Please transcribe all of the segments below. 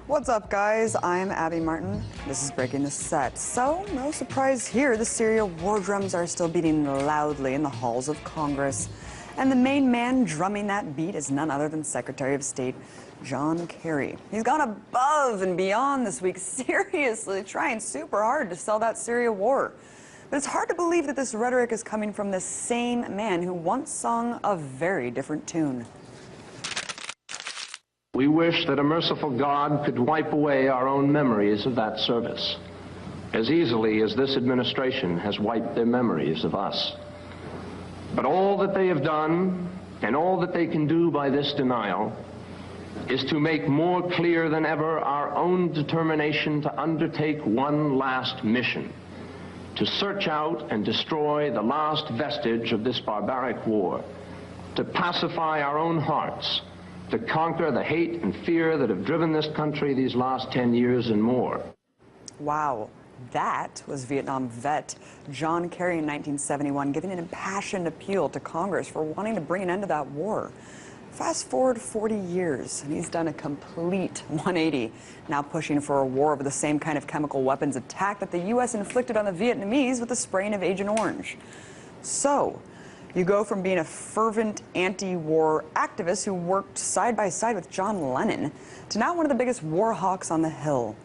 What's up, guys? I'm Abby Martin. This is Breaking the Set. So, no surprise here, the Syria war drums are still beating loudly in the halls of Congress. And the main man drumming that beat is none other than Secretary of State John Kerry. He's gone above and beyond this week, seriously trying super hard to sell that Syria war. But it's hard to believe that this rhetoric is coming from the same man who once sung a very different tune. We wish that a merciful God could wipe away our own memories of that service, as easily as this administration has wiped their memories of us. But all that they have done, and all that they can do by this denial, is to make more clear than ever our own determination to undertake one last mission, to search out and destroy the last vestige of this barbaric war, to pacify our own hearts, to conquer the hate and fear that have driven this country these last 10 years and more. Wow, that was Vietnam vet John Kerry in 1971 giving an impassioned appeal to Congress for wanting to bring an end to that war. Fast forward 40 years, and he's done a complete 180, now pushing for a war over the same kind of chemical weapons attack that the U.S. inflicted on the Vietnamese with the spraying of Agent Orange. So, you go from being a fervent anti-war activist who worked side by side with John Lennon to now one of the biggest war hawks on the Hill.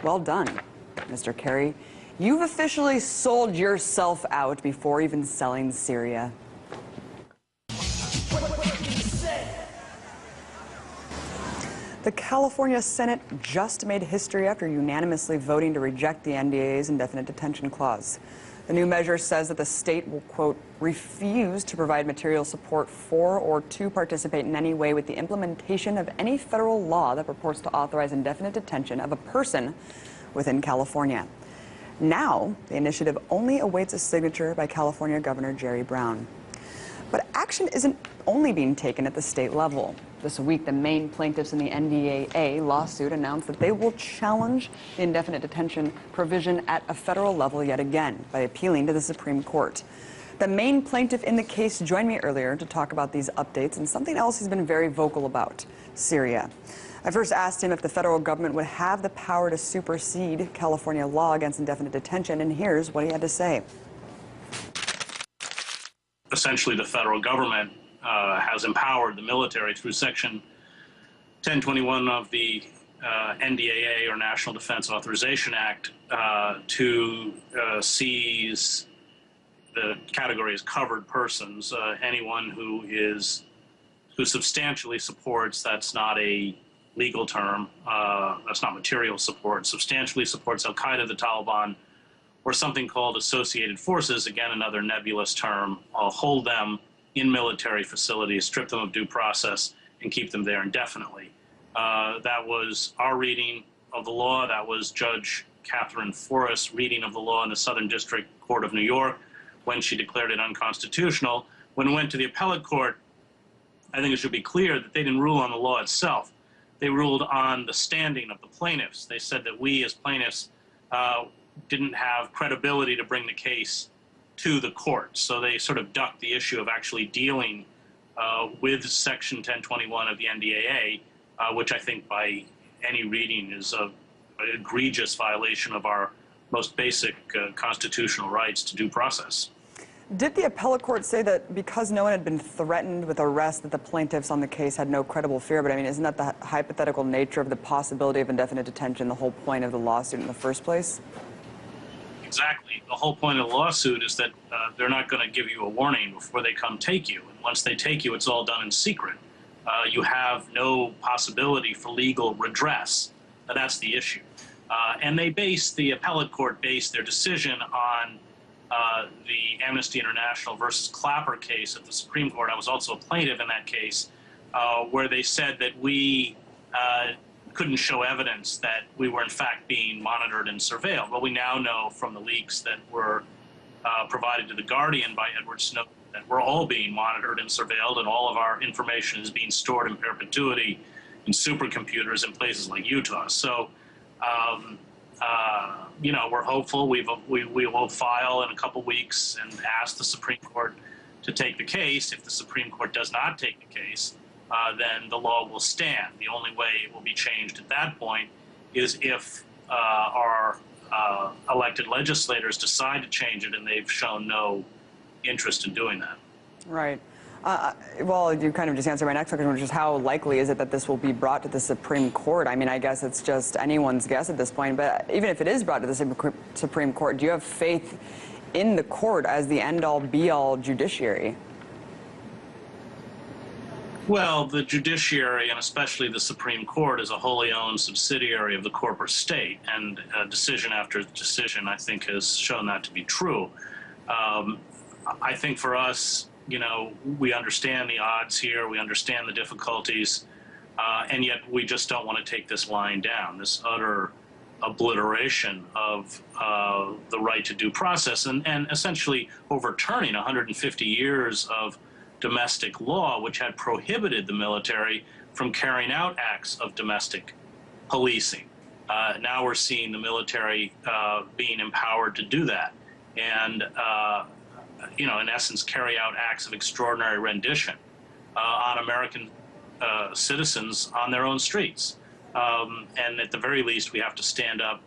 Well done, Mr. Kerry. You've officially sold yourself out before even selling Syria. The California Senate just made history after unanimously voting to reject the NDAA's indefinite detention clause. The new measure says that the state will, quote, refuse to provide material support for or to participate in any way with the implementation of any federal law that purports to authorize indefinite detention of a person within California. Now, the initiative only awaits a signature by California Governor Jerry Brown. But action isn't only being taken at the state level. This week, the main plaintiffs in the NDAA lawsuit announced that they will challenge the indefinite detention provision at a federal level yet again by appealing to the Supreme Court. The main plaintiff in the case joined me earlier to talk about these updates and something else he's been very vocal about, Syria. I first asked him if the federal government would have the power to supersede California law against indefinite detention, and here's what he had to say. Essentially, the federal government has empowered the military through Section 1021 of the NDAA, or National Defense Authorization Act, to seize the category as covered persons, anyone who substantially supports, that's not a legal term, that's not material support, substantially supports Al-Qaeda, the Taliban, or something called associated forces, again another nebulous term, hold them in military facilities, strip them of due process, and keep them there indefinitely. That was our reading of the law. That was Judge Catherine Forrest's reading of the law in the Southern District Court of New York when she declared it unconstitutional. When it went to the appellate court, I think it should be clear that they didn't rule on the law itself. They ruled on the standing of the plaintiffs. They said that we as plaintiffs didn't have credibility to bring the case to the court. So they sort of ducked the issue of actually dealing with Section 1021 of the NDAA, which I think by any reading is an egregious violation of our most basic constitutional rights to due process. Did the appellate court say that because no one had been threatened with arrest, that the plaintiffs on the case had no credible fear? But I mean, isn't that the hypothetical nature of the possibility of indefinite detention the whole point of the lawsuit in the first place? Exactly. The whole point of the lawsuit is that they're not going to give you a warning before they come take you. And once they take you, it's all done in secret. You have no possibility for legal redress. That's the issue. And the appellate court based their decision on the Amnesty International versus Clapper case at the Supreme Court. I was also a plaintiff in that case, where they said that we couldn't show evidence that we were in fact being monitored and surveilled. Well, we now know from the leaks that were provided to The Guardian by Edward Snowden that we're all being monitored and surveilled, and all of our information is being stored in perpetuity in supercomputers in places like Utah. So, you know, we're hopeful. We will file in a couple weeks and ask the Supreme Court to take the case. If the Supreme Court does not take the case, then the law will stand. The only way it will be changed at that point is if our elected legislators decide to change it, and they've shown no interest in doing that. Right. Well, you kind of just answered my next question, which is how likely is it that this will be brought to the Supreme Court? I mean, I guess it's just anyone's guess at this point, but even if it is brought to the Supreme Court, do you have faith in the court as the end-all, be-all judiciary? Well, the judiciary, and especially the Supreme Court, is a wholly owned subsidiary of the corporate state, and decision after decision, I think, has shown that to be true. I think for us, you know, we understand the odds here, we understand the difficulties, and yet we just don't want to take this line down, this utter obliteration of the right to due process, and essentially overturning 150 years of domestic law, which had prohibited the military from carrying out acts of domestic policing. Now we're seeing the military being empowered to do that, and you know, in essence, carry out acts of extraordinary rendition on American citizens on their own streets. And at the very least, we have to stand up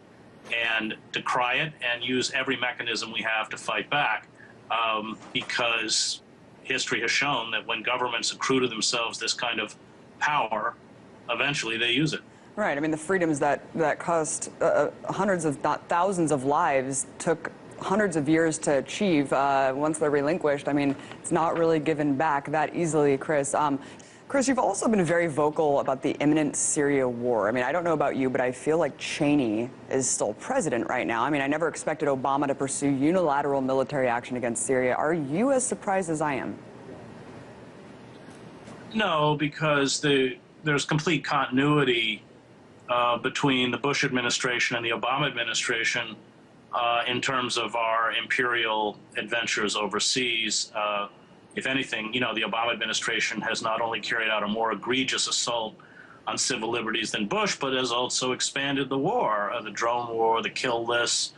and decry it and use every mechanism we have to fight back, because history has shown that when governments accrue to themselves this kind of power, eventually they use it. Right. I mean, the freedoms that cost hundreds of, not thousands of lives took hundreds of years to achieve. Once they're relinquished, I mean, it's not really given back that easily, Chris. Chris, you've also been very vocal about the imminent Syria war. I mean, I don't know about you, but I feel like Cheney is still president right now. I mean, I never expected Obama to pursue unilateral military action against Syria. Are you as surprised as I am? No, because there's complete continuity between the Bush administration and the Obama administration in terms of our imperial adventures overseas. If anything, you know, the Obama administration has not only carried out a more egregious assault on civil liberties than Bush, but has also expanded the war, the drone war, the kill lists.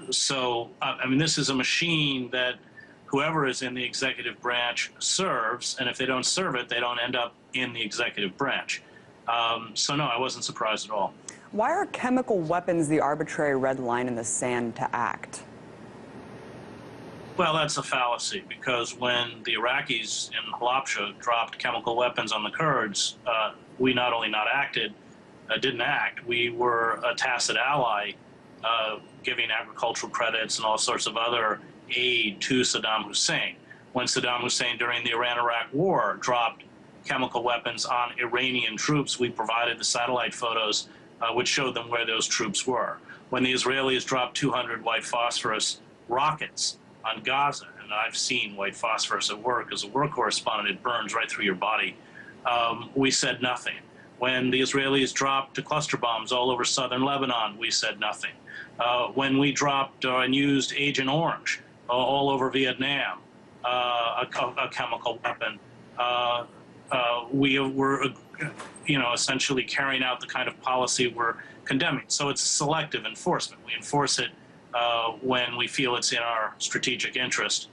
So, I mean, this is a machine that whoever is in the executive branch serves, and if they don't serve it, they don't end up in the executive branch. So, no, I wasn't surprised at all. Why are chemical weapons the arbitrary red line in the sand to act? Well, that's a fallacy, because when the Iraqis in Halabja dropped chemical weapons on the Kurds, we not only didn't act, we were a tacit ally, giving agricultural credits and all sorts of other aid to Saddam Hussein. When Saddam Hussein, during the Iran-Iraq war, dropped chemical weapons on Iranian troops, we provided the satellite photos which showed them where those troops were. When the Israelis dropped 200 white phosphorus rockets on Gaza, and I've seen white phosphorus at work as a war correspondent, it burns right through your body, we said nothing. When the Israelis dropped cluster bombs all over southern Lebanon, we said nothing. When we dropped and used Agent Orange all over Vietnam, a chemical weapon, we were, you know, essentially carrying out the kind of policy we're condemning. So it's selective enforcement. We enforce it when we feel it's in our strategic interest,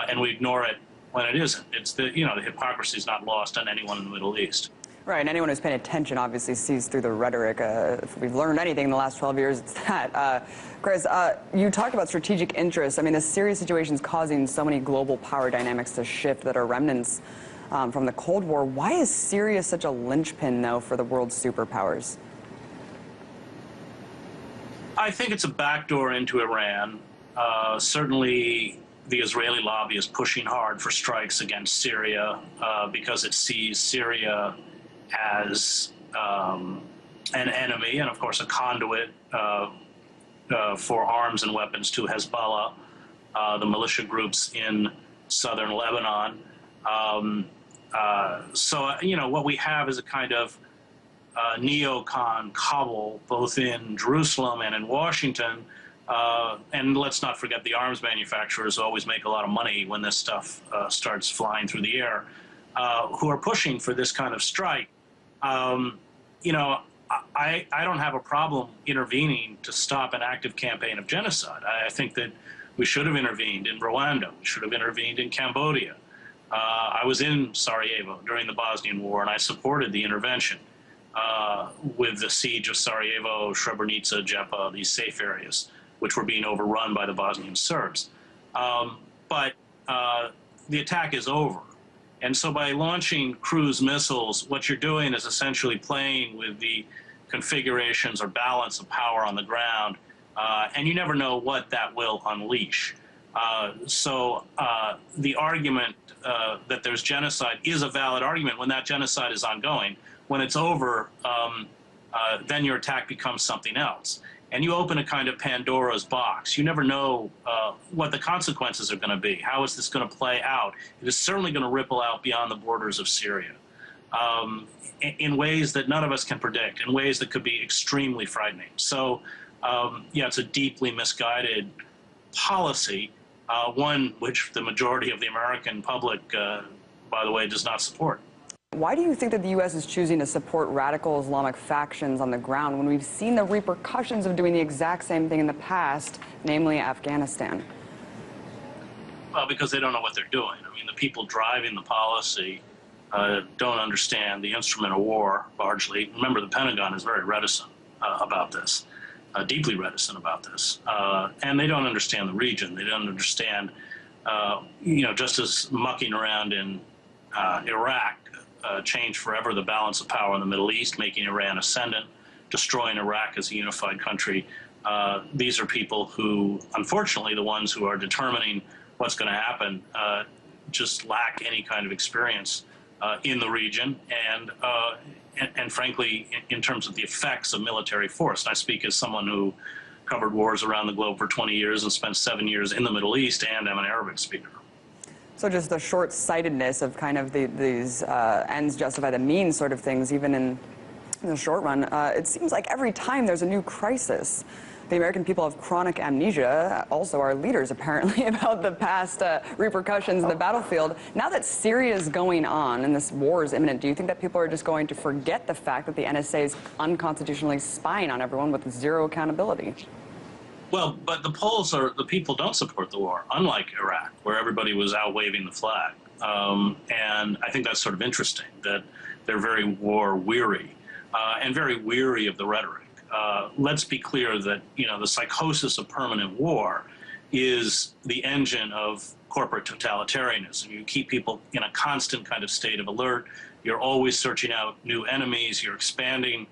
and we ignore it when it isn't. It's the, you know, the hypocrisy is not lost on anyone in the Middle East. Right, and anyone who's paying attention obviously sees through the rhetoric. If we've learned anything in the last 12 years, it's that. Chris, you talked about strategic interests. I mean, the Syria situation is causing so many global power dynamics to shift that are remnants from the Cold War. Why is Syria such a linchpin, though, for the world's superpowers? I think it's a backdoor into Iran. Certainly, the Israeli lobby is pushing hard for strikes against Syria because it sees Syria as an enemy and, of course, a conduit for arms and weapons to Hezbollah, the militia groups in southern Lebanon. So, you know, what we have is a kind of neocon cabal, both in Jerusalem and in Washington. And let's not forget the arms manufacturers always make a lot of money when this stuff starts flying through the air, who are pushing for this kind of strike. You know, I don't have a problem intervening to stop an active campaign of genocide. I think that we should have intervened in Rwanda. We should have intervened in Cambodia. I was in Sarajevo during the Bosnian War, and I supported the intervention with the siege of Sarajevo, Srebrenica, Jepa, these safe areas, which were being overrun by the Bosnian Serbs. But the attack is over. And so by launching cruise missiles, what you're doing is essentially playing with the configurations or balance of power on the ground, and you never know what that will unleash. So the argument that there's genocide is a valid argument when that genocide is ongoing. When it's over, then your attack becomes something else. And you open a kind of Pandora's box. You never know what the consequences are going to be. How is this going to play out? It is certainly going to ripple out beyond the borders of Syria in ways that none of us can predict, in ways that could be extremely frightening. So, yeah, it's a deeply misguided policy, one which the majority of the American public, by the way, does not support. Why do you think that the U.S. is choosing to support radical Islamic factions on the ground when we've seen the repercussions of doing the exact same thing in the past, namely Afghanistan? Well, because they don't know what they're doing. I mean, the people driving the policy don't understand the instrument of war, largely. Remember, the Pentagon is very reticent about this, deeply reticent about this. And they don't understand the region. They don't understand, just as mucking around in Iraq changed forever the balance of power in the Middle East, making Iran ascendant, destroying Iraq as a unified country. These are people who, unfortunately, the ones who are determining what's going to happen, just lack any kind of experience in the region and frankly, in terms of the effects of military force. And I speak as someone who covered wars around the globe for 20 years and spent 7 years in the Middle East, and I'm an Arabic speaker. So just the short-sightedness of kind of these ends justify the means sort of things, even in the short run. It seems like every time there's a new crisis, the American people have chronic amnesia, also our leaders apparently, about the past repercussions in the battlefield. Now that Syria is going on and this war is imminent, do you think that people are just going to forget the fact that the NSA is unconstitutionally spying on everyone with zero accountability? Well, but the people don't support the war, unlike Iraq, where everybody was out waving the flag. And I think that's sort of interesting, that they're very war weary and very weary of the rhetoric. Let's be clear that, the psychosis of permanent war is the engine of corporate totalitarianism. You keep people in a constant kind of state of alert. You're always searching out new enemies. You're expanding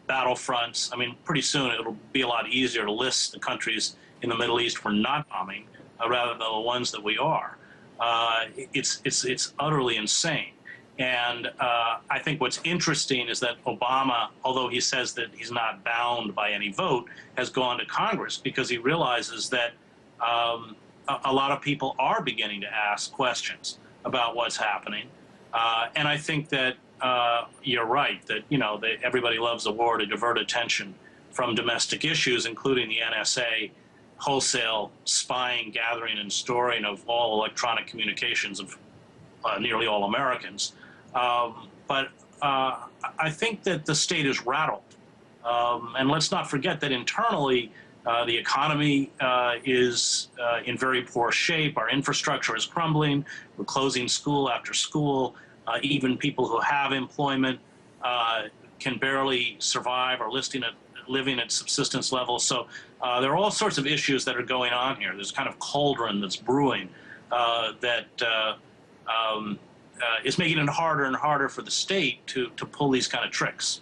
battlefronts. I mean, pretty soon it'll be a lot easier to list the countries in the Middle East we're not bombing rather than the ones that we are. It's utterly insane. And I think what's interesting is that Obama, although he says that he's not bound by any vote, has gone to Congress because he realizes that a lot of people are beginning to ask questions about what's happening. And I think that you're right, that, everybody loves a war to divert attention from domestic issues, including the NSA wholesale spying, gathering, and storing of all electronic communications of nearly all Americans. But I think that the state is rattled. And let's not forget that internally, the economy is in very poor shape. Our infrastructure is crumbling. We're closing school after school. Even people who have employment can barely survive or living at subsistence levels. So there are all sorts of issues that are going on here. There's kind of cauldron that's brewing that is making it harder and harder for the state to pull these kind of tricks.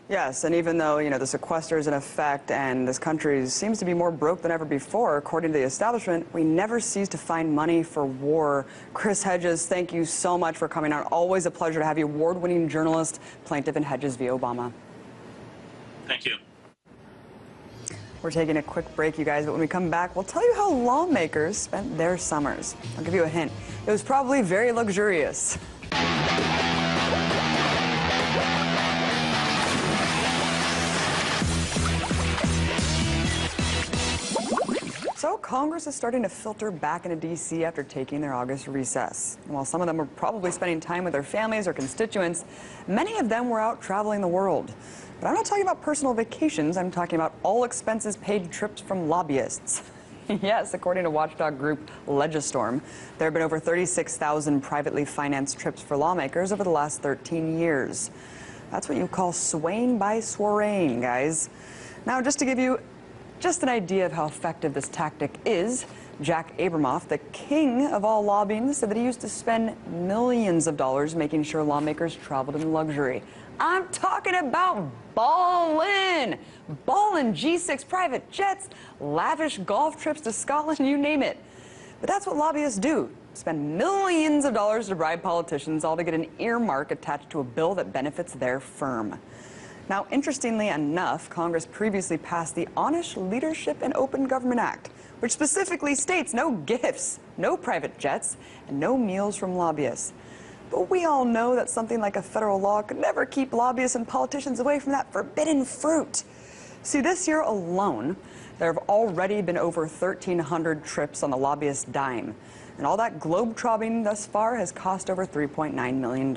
Yes, and even though, the sequester is in effect and this country seems to be more broke than ever before, according to the establishment, we never cease to find money for war. Chris Hedges, thank you so much for coming on. Always a pleasure to have you, award-winning journalist, plaintiff in Hedges v. Obama. Thank you. We're taking a quick break, you guys, but when we come back, we'll tell you how lawmakers spent their summers. I'll give you a hint. It was probably very luxurious. So Congress is starting to filter back into D.C. after taking their August recess. And while some of them were probably spending time with their families or constituents, many of them were out traveling the world. But I'm not talking about personal vacations. I'm talking about all expenses paid trips from lobbyists. Yes, according to watchdog group Legistorm, there have been over 36,000 privately financed trips for lawmakers over the last 13 years. That's what you call swaying by soiree, guys. Now, just to give you just an idea of how effective this tactic is, Jack Abramoff, the king of all lobbying, said that he used to spend millions of dollars making sure lawmakers traveled in luxury. I'm talking about ballin'! Ballin' G6 private jets, lavish golf trips to Scotland, you name it. But that's what lobbyists do. Spend millions of dollars to bribe politicians, all to get an earmark attached to a bill that benefits their firm. Now, interestingly enough, Congress previously passed the Honest Leadership and Open Government Act, which specifically states no gifts, no private jets, and no meals from lobbyists. But we all know that something like a federal law could never keep lobbyists and politicians away from that forbidden fruit. See, this year alone, there have already been over 1,300 trips on the lobbyist dime. And all that globe-trotting thus far has cost over $3.9 million.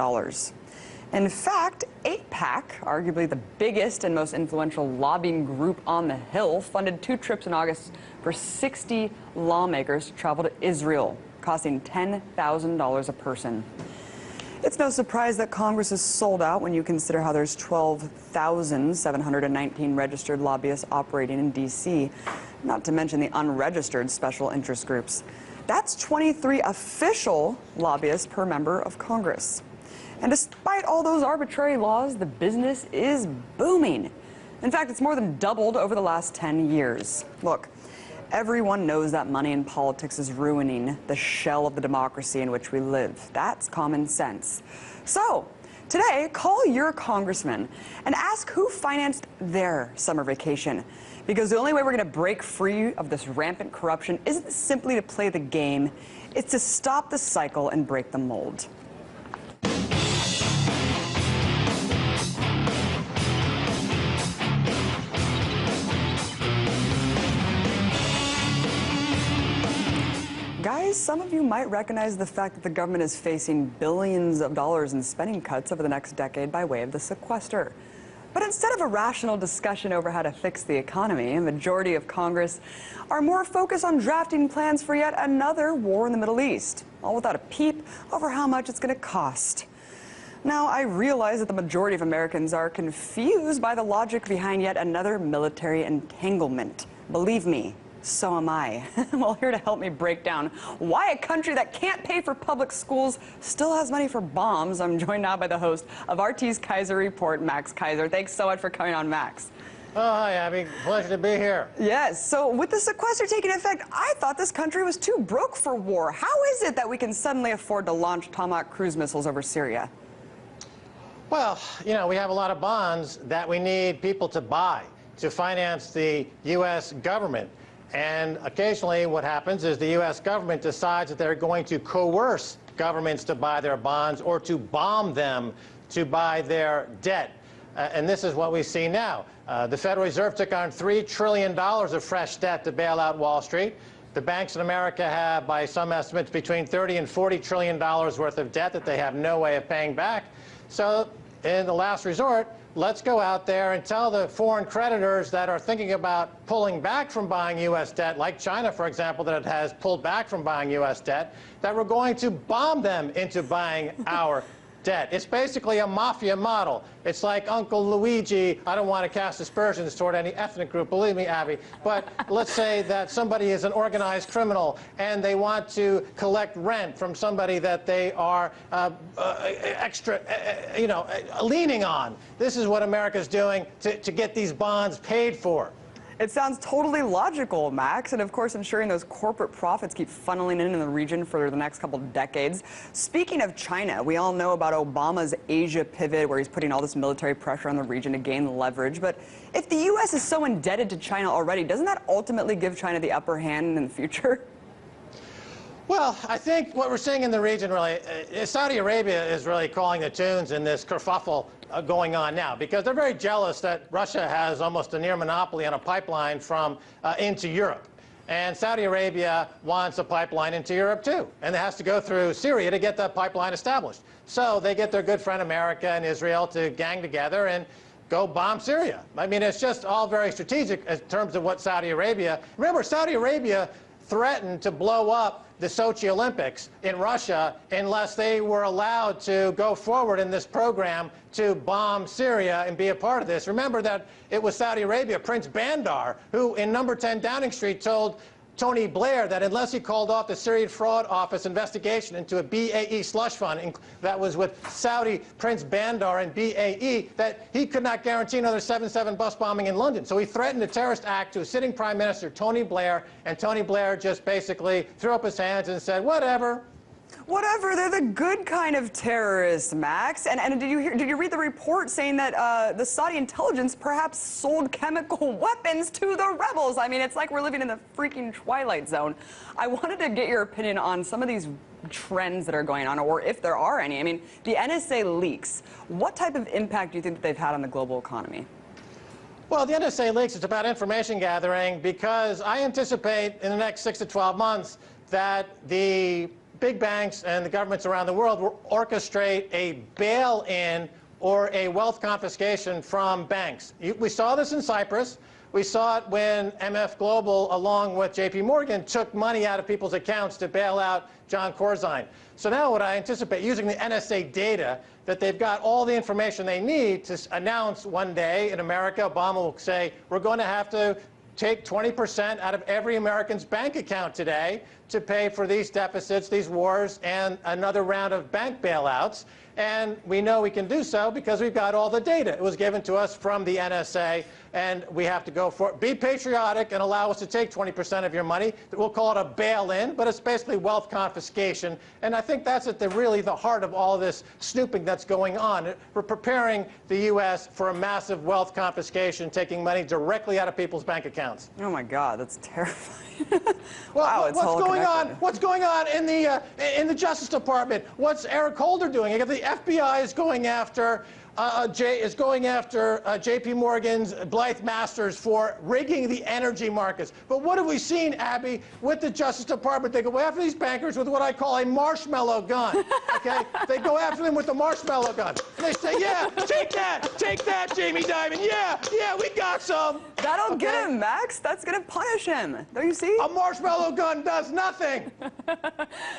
In fact, AIPAC, arguably the biggest and most influential lobbying group on the Hill, funded 2 trips in August for 60 lawmakers to travel to Israel, costing $10,000 a person. It's no surprise that Congress is sold out when you consider how there's 12,719 registered lobbyists operating in D.C., not to mention the unregistered special interest groups. That's 23 official lobbyists per member of Congress. And despite all those arbitrary laws, the business is booming. In fact, it's more than doubled over the last 10 years. Look, everyone knows that money in politics is ruining the shell of the democracy in which we live. That's common sense. So, today, call your congressman and ask who financed their summer vacation. Because the only way we're going to break free of this rampant corruption isn't simply to play the game, it's to stop the cycle and break the mold. Guys, some of you might recognize the fact that the government is facing billions of dollars in spending cuts over the next decade by way of the sequester. But instead of a rational discussion over how to fix the economy, a majority of Congress are more focused on drafting plans for yet another war in the Middle East, all without a peep over how much it's going to cost. Now, I realize that the majority of Americans are confused by the logic behind yet another military entanglement. Believe me, so am I. Well, here to help me break down why a country that can't pay for public schools still has money for bombs, I'm joined now by the host of RT's Keiser Report, Max Keiser. Thanks so much for coming on, Max. Oh, hi, Abby. Pleasure to be here. Yes, so with the sequester taking effect, I thought this country was too broke for war. How is it that we can suddenly afford to launch Tomahawk cruise missiles over Syria? Well, you know, we have a lot of bonds that we need people to buy to finance the U.S. government. And occasionally what happens is the U.S. government decides that they're going to coerce governments to buy their bonds or to bomb them to buy their debt. And this is what we see now. The Federal Reserve took on $3 trillion of fresh debt to bail out Wall Street. The banks in America have, by some estimates, between $30 and $40 trillion worth of debt that they have no way of paying back. So in the last resort, let's go out there and tell the foreign creditors that are thinking about pulling back from buying U.S. debt, like China, for example, that has pulled back from buying U.S. debt, that we're going to bomb them into buying our debt. It's basically a mafia model. It's like Uncle Luigi. I don't want to cast aspersions toward any ethnic group, believe me, Abby, but let's say that somebody is an organized criminal and they want to collect rent from somebody that they are leaning on. This is what America's doing to get these bonds paid for. It sounds totally logical, Max, and of course ensuring those corporate profits keep funneling in the region for the next couple of decades. Speaking of China, we all know about Obama's Asia pivot, where he's putting all this military pressure on the region to gain leverage. But if the U.S. is so indebted to China already, doesn't that ultimately give China the upper hand in the future? Well, I think what we're seeing in the region really, Saudi Arabia is really calling the tunes in this kerfuffle going on now, because they're very jealous that Russia has almost a near monopoly on a pipeline from into Europe. And Saudi Arabia wants a pipeline into Europe too, and it has to go through Syria to get that pipeline established. So they get their good friend America and Israel to gang together and go bomb Syria. I mean, it's just all very strategic in terms of what Saudi Arabia... Remember, Saudi Arabia threatened to blow up the Sochi Olympics in Russia unless they were allowed to go forward in this program to bomb Syria and be a part of this. Remember that it was Saudi Arabia, Prince Bandar, who in number 10 Downing Street told Tony Blair that unless he called off the Syrian Fraud Office investigation into a BAE slush fund that was with Saudi Prince Bandar and BAE, that he could not guarantee another 7/7 bus bombing in London. So he threatened a terrorist act to sitting Prime Minister Tony Blair, and Tony Blair just basically threw up his hands and said, whatever. Whatever, they're the good kind of terrorists, Max. And did you read the report saying that the Saudi intelligence perhaps sold chemical weapons to the rebels? I mean, it's like we're living in the freaking Twilight Zone. I wanted to get your opinion on some of these trends that are going on, or if there are any. I mean, the NSA leaks, what type of impact do you think that they've had on the global economy? Well, the NSA leaks, it's about information gathering, because I anticipate in the next 6 to 12 months that the big banks and the governments around the world will orchestrate a bail-in or a wealth confiscation from banks. We saw this in Cyprus. We saw it when MF Global, along with JP Morgan, took money out of people's accounts to bail out John Corzine. So now what I anticipate, using the NSA data, that they've got all the information they need to announce one day in America, Obama will say, we're going to have to take 20% out of every American's bank account today to pay for these deficits, these wars, and another round of bank bailouts. And we know we can do so because we've got all the data. It was given to us from the NSA, and we have to go for it. Be patriotic and allow us to take 20% of your money. We'll call it a bail-in, but it's basically wealth confiscation. And I think that's at really the heart of all this snooping that's going on. We're preparing the U.S. for a massive wealth confiscation, taking money directly out of people's bank accounts. Oh my God, that's terrifying. Well, wow, what's going on in the Justice Department? What's Eric Holder doing? The FBI is going after J.P. Morgan's Blythe Masters for rigging the energy markets. But what have we seen, Abby, with the Justice Department? They go after these bankers with what I call a marshmallow gun. Okay, they go after them with a marshmallow gun. And they say, "Yeah, take that, Jamie Dimon. Yeah, we got some." That'll get him, Max. That's gonna punish him. Don't you see? A marshmallow gun does nothing.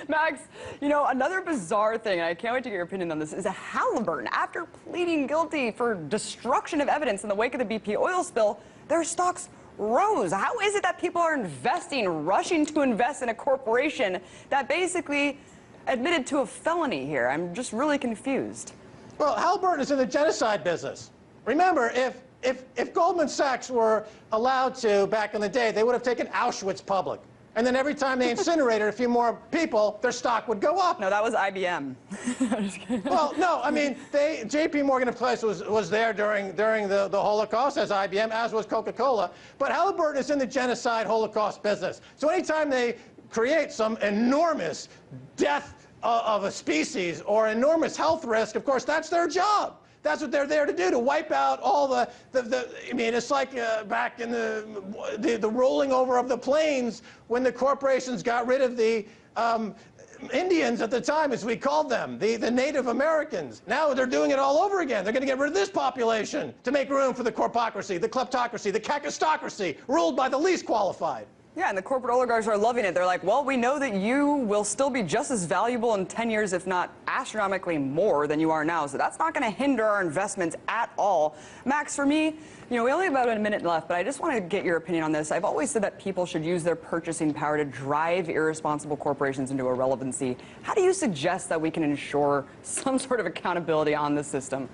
Max, you know, another bizarre thing, and I can't wait to get your opinion on this, is a Halliburton. After pleading guilty for destruction of evidence in the wake of the BP oil spill, their stocks rose. How is it that people are rushing to invest in a corporation that basically admitted to a felony here? I'm just really confused. Well, Halliburton is in the genocide business. Remember, if Goldman Sachs were allowed to, back in the day, they would have taken Auschwitz public. And then every time they incinerated a few more people, their stock would go up. No, that was IBM. I'm just kidding. Well, no, I mean, J.P. Morgan, of course, was there during the Holocaust as IBM, as was Coca-Cola. But Halliburton is in the genocide Holocaust business. So anytime they create some enormous death of a species or enormous health risk, of course, that's their job. That's what they're there to do, to wipe out all I mean, it's like back in the rolling over of the plains when the corporations got rid of the Indians at the time, as we called them, the Native Americans. Now they're doing it all over again. They're going to get rid of this population to make room for the corpocracy, the kleptocracy, the kakistocracy, ruled by the least qualified. Yeah, and the corporate oligarchs are loving it. They're like, well, we know that you will still be just as valuable in 10 years, if not astronomically more than you are now. So that's not going to hinder our investments at all. Max, for me, you know, we only have about a minute left, but I just want to get your opinion on this. I've always said that people should use their purchasing power to drive irresponsible corporations into irrelevancy. How do you suggest that we can ensure some sort of accountability on this system?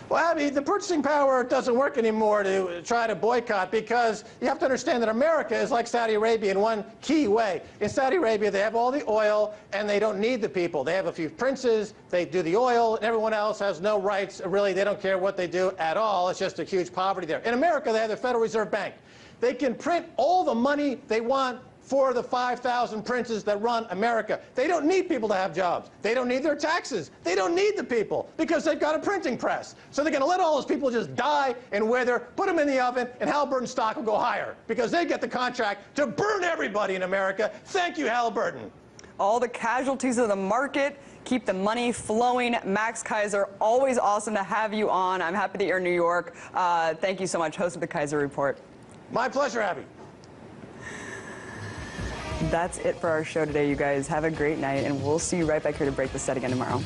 Well, Abby, the purchasing power doesn't work anymore to try to boycott, because you have to understand that America is like Saudi Arabia in one key way. In Saudi Arabia, they have all the oil, and they don't need the people. They have a few princes, they do the oil, and everyone else has no rights. Really, they don't care what they do at all. It's just a huge poverty there. In America, they have the Federal Reserve Bank. They can print all the money they want for the 5,000 princes that run America. They don't need people to have jobs. They don't need their taxes. They don't need the people because they've got a printing press. So they're going to let all those people just die and wither, put them in the oven, and Halliburton stock will go higher because they get the contract to burn everybody in America. Thank you, Halliburton. All the casualties of the market keep the money flowing. Max Keiser, always awesome to have you on. I'm happy that you're in New York. Thank you so much, host of the Keiser Report. My pleasure, Abby. That's it for our show today, you guys. Have a great night, and we'll see you right back here to break the set again tomorrow.